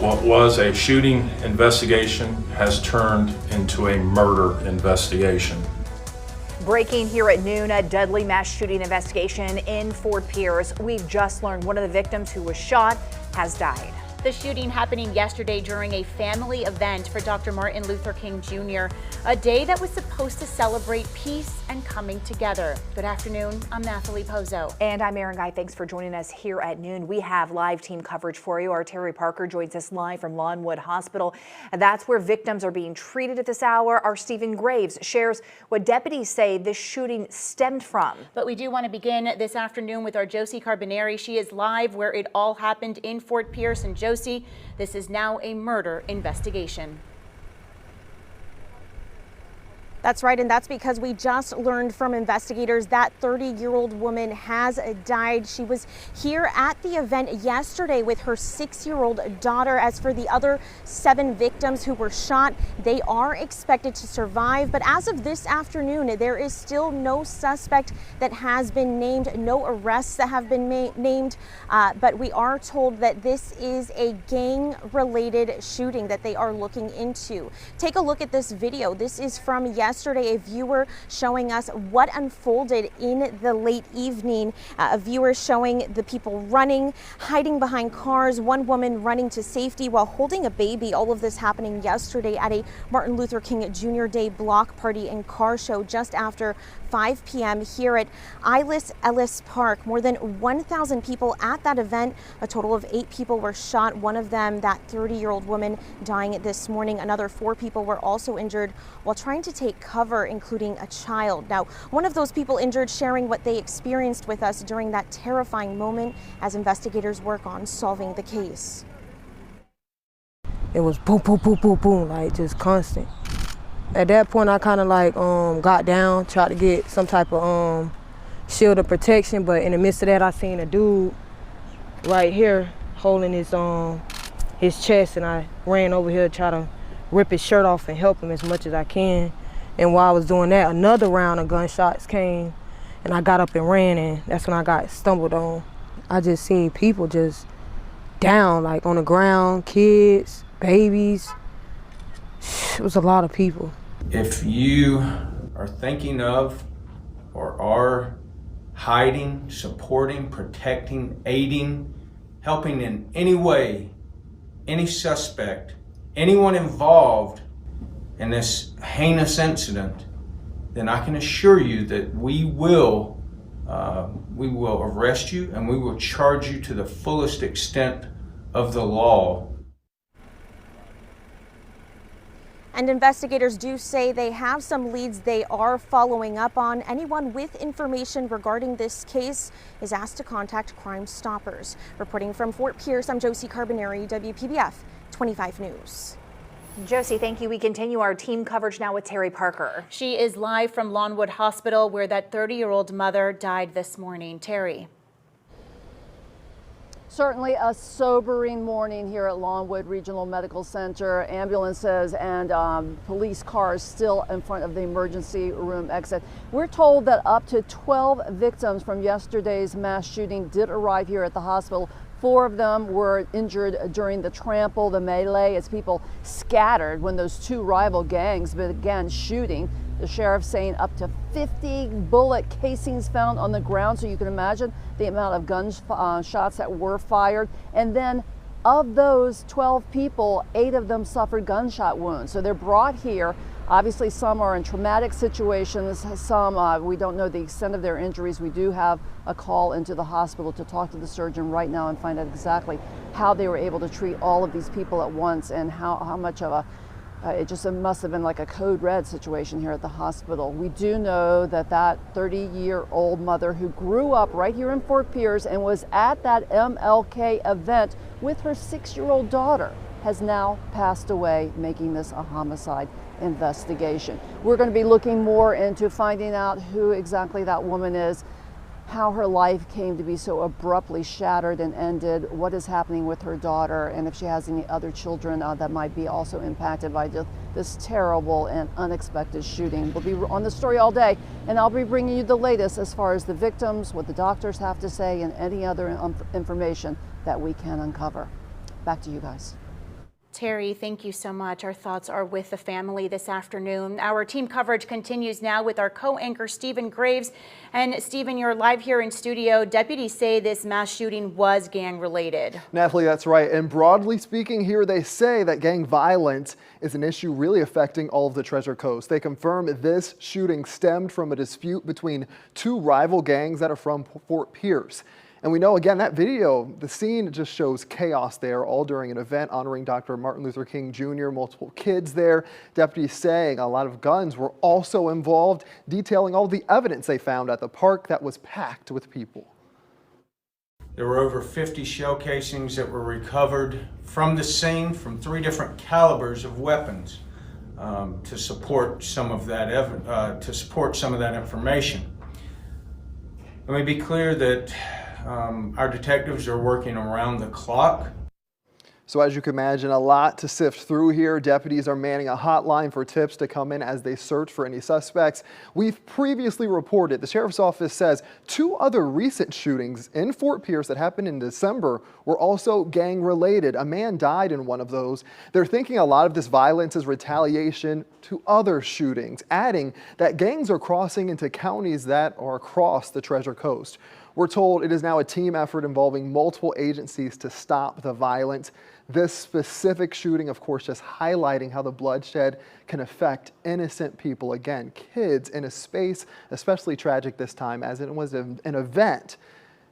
What was a shooting investigation has turned into a murder investigation. Breaking here at noon, a deadly mass shooting investigation in Fort Pierce. We've just learned one of the victims who was shot has died. The shooting happening yesterday during a family event for Dr. Martin Luther King Jr., a day that was supposed to celebrate peace and coming together. Good afternoon, I'm Nathalie Pozo. And I'm Erin Guy. Thanks for joining us here at noon. We have live team coverage for you. Our Terry Parker joins us live from Lawnwood Hospital. And that's where victims are being treated at this hour. Our Stephen Graves shares what deputies say this shooting stemmed from. But we do want to begin this afternoon with our Josie Carbonari. She is live where it all happened in Fort Pierce. And Josie, this is now a murder investigation. That's right, and that's because we just learned from investigators that 30-year-old woman has died. She was here at the event yesterday with her 6-year-old daughter. As for the other 7 victims who were shot, they are expected to survive. But as of this afternoon, there is still no suspect that has been named, no arrests that have been named. But we are told that this is a gang-related shooting that they are looking into. Take a look at this video. This is from yesterday, a viewer showing us what unfolded in the late evening. A viewer showing the people running, hiding behind cars, one woman running to safety while holding a baby. All of this happening yesterday at a Martin Luther King Jr. Day block party and car show just after 5 p.m. here at Ilis Ellis Park. More than 1,000 people at that event. A total of 8 people were shot. One of them, that 30-year-old woman, dying this morning. Another 4 people were also injured while trying to take cover, including a child. Now, one of those people injured sharing what they experienced with us during that terrifying moment as investigators work on solving the case. It was boom, boom, boom, boom, boom, like just constant. At that point, I kind of like got down, tried to get some type of shield of protection, but in the midst of that, I seen a dude right here holding his chest, and I ran over here to try to rip his shirt off and help him as much as I can. And while I was doing that, another round of gunshots came, and I got up and ran, and that's when I got stumbled on. I just seen people just down, like on the ground, kids, babies. It was a lot of people. If you are thinking of or are hiding, supporting, protecting, aiding, helping in any way, any suspect, anyone involved in this heinous incident, then I can assure you that we will arrest you and we will charge you to the fullest extent of the law. And investigators do say they have some leads they are following up on. Anyone with information regarding this case is asked to contact Crime Stoppers. Reporting from Fort Pierce, I'm Josie Carbonari, WPBF 25 News. Josie, thank you. We continue our team coverage now with Terry Parker. She is live from Lawnwood Hospital where that 30-year-old mother died this morning. Terry. Certainly a sobering morning here at Lawnwood Regional Medical Center. Ambulances and police cars still in front of the emergency room exit. We're told that up to 12 victims from yesterday's mass shooting did arrive here at the hospital. 4 of them were injured during the trample, the melee, as people scattered when those 2 rival gangs began shooting. The sheriff saying up to 50 bullet casings found on the ground, so you can imagine the amount of gunshots that were fired. And then of those 12 people, 8 of them suffered gunshot wounds. So they're brought here. Obviously, some are in traumatic situations. Some, we don't know the extent of their injuries. We do have a call into the hospital to talk to the surgeon right now and find out exactly how they were able to treat all of these people at once and how much of a it just must have been like a code red situation here at the hospital. We do know that that 30-year-old mother who grew up right here in Fort Pierce and was at that MLK event with her 6-year-old daughter has now passed away, making this a homicide investigation. We're going to be looking more into finding out who exactly that woman is, how her life came to be so abruptly shattered and ended, what is happening with her daughter, and if she has any other children that might be also impacted by this terrible and unexpected shooting. We'll be on the story all day, and I'll be bringing you the latest as far as the victims, what the doctors have to say, and any other information that we can uncover. Back to you guys. Terry, thank you so much. Our thoughts are with the family this afternoon. Our team coverage continues now with our co-anchor Stephen Graves. And Stephen, you're live here in studio. Deputies say this mass shooting was gang-related. Natalie, that's right. And broadly speaking here, they say that gang violence is an issue really affecting all of the Treasure Coast. They confirm this shooting stemmed from a dispute between two rival gangs that are from Fort Pierce. And we know, again, that video, the scene just shows chaos there, all during an event honoring Dr. Martin Luther King Jr., multiple kids there. Deputies saying a lot of guns were also involved, detailing all the evidence they found at the park that was packed with people. There were over 50 shell casings that were recovered from the scene from 3 different calibers of weapons to support some of that information. Let me be clear that our detectives are working around the clock. So as you can imagine, a lot to sift through here. Deputies are manning a hotline for tips to come in as they search for any suspects. We've previously reported, the Sheriff's Office says 2 other recent shootings in Fort Pierce that happened in December were also gang related. A man died in one of those. They're thinking a lot of this violence is retaliation to other shootings, adding that gangs are crossing into counties that are across the Treasure Coast. We're told it is now a team effort involving multiple agencies to stop the violence. This specific shooting, of course, just highlighting how the bloodshed can affect innocent people. Again, kids in a space especially tragic this time, as it was an event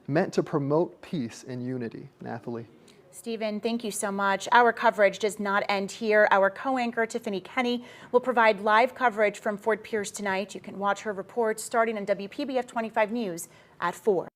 meant to promote peace and unity. Nathalie. Stephen, thank you so much. Our coverage does not end here. Our co-anchor, Tiffany Kenny, will provide live coverage from Fort Pierce tonight. You can watch her report starting on WPBF 25 News at 4.